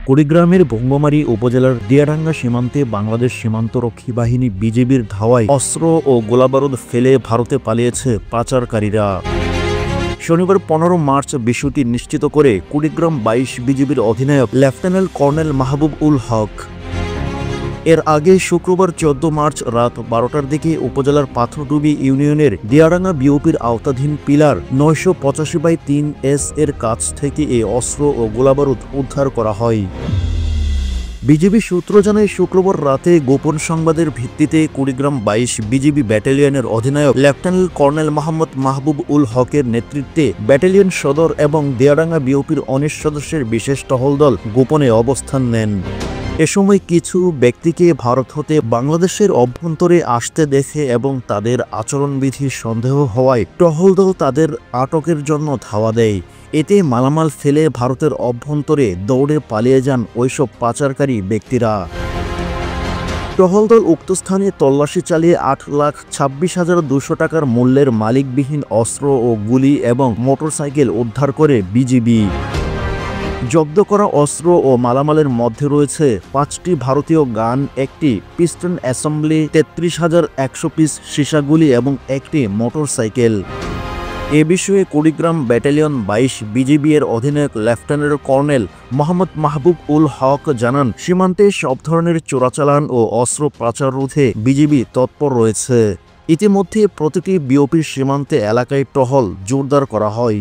কুড়িগ্রামের ভঙ্গমারী উপজেলার দিয়াডাঙ্গা সীমান্তে বাংলাদেশ সীমান্তরক্ষী বাহিনী বিজিবির ধাওয়ায় অস্ত্র ও গোলাবারুদ ফেলে ভারতে পালিয়েছে পাচারকারীরা। শনিবার 15 মার্চ বিষয়টি নিশ্চিত করে কুড়িগ্রাম 22 বিজিবির অধিনায়ক লেফটেন্যান্ট কর্নেল মাহবুব উল হক। এর আগে শুক্রবার 14 মার্চ রাত 12টার দিকে উপজেলার পাথরডুবি ইউনিয়নের দিয়াডাঙ্গা বিওপির আওতাধীন পিলার 985/3S এর কাছ থেকে এই অস্ত্র ও গোলাবারুদ উদ্ধার করা হয়। বিজিবি সূত্র জানায়, শুক্রবার রাতে গোপন সংবাদের ভিত্তিতে কুড়িগ্রাম 22 বিজিবি ব্যাটালিয়নের অধিনায়ক লেফটেন্যান্ট কর্নেল মোহাম্মদ মাহবুব উল হকের নেতৃত্বে ব্যাটালিয়ন সদর এবং দিয়াডাঙ্গা বিওপির 19 সদস্যের বিশেষ টহল দল গোপনে অবস্থান নেন। এ সময় কিছু ব্যক্তিকে ভারত হতে বাংলাদেশের অভ্যন্তরে আসতে দেখে এবং তাদের আচরণবিধি সন্দেহ হওয়ায় টহল দল তাদের আটকের জন্য ধাওয়া দেয়। এতে মালামাল ফেলে ভারতের অভ্যন্তরে দৌড়ে পালিয়ে যান ওইসব পাচারকারী ব্যক্তিরা। টহল দল উক্ত স্থানে তল্লাশি চালিয়ে 8,26,200 টাকার মূল্যের মালিকবিহীন অস্ত্র ও গুলি এবং মোটরসাইকেল উদ্ধার করে বিজিবি। জব্দ করা অস্ত্র ও মালামালের মধ্যে রয়েছে 5টি ভারতীয় গান, একটি পিস্টন অ্যাসেম্বলি, 33,100 পিস সীসাগুলি এবং একটি মোটরসাইকেল। এ বিষয়ে কুড়িগ্রাম ব্যাটালিয়ন 22 বিজিবি এর অধিনায়ক লেফটেন্যান্ট কর্নেল মোহাম্মদ মাহবুব উল হক জানান, সীমান্তে সব ধরনের চোরাচালান ও অস্ত্র পাচার রোধে বিজিবি তৎপর রয়েছে। ইতিমধ্যে প্রতিটি বিওপির সীমান্তে এলাকায় টহল জোরদার করা হয়।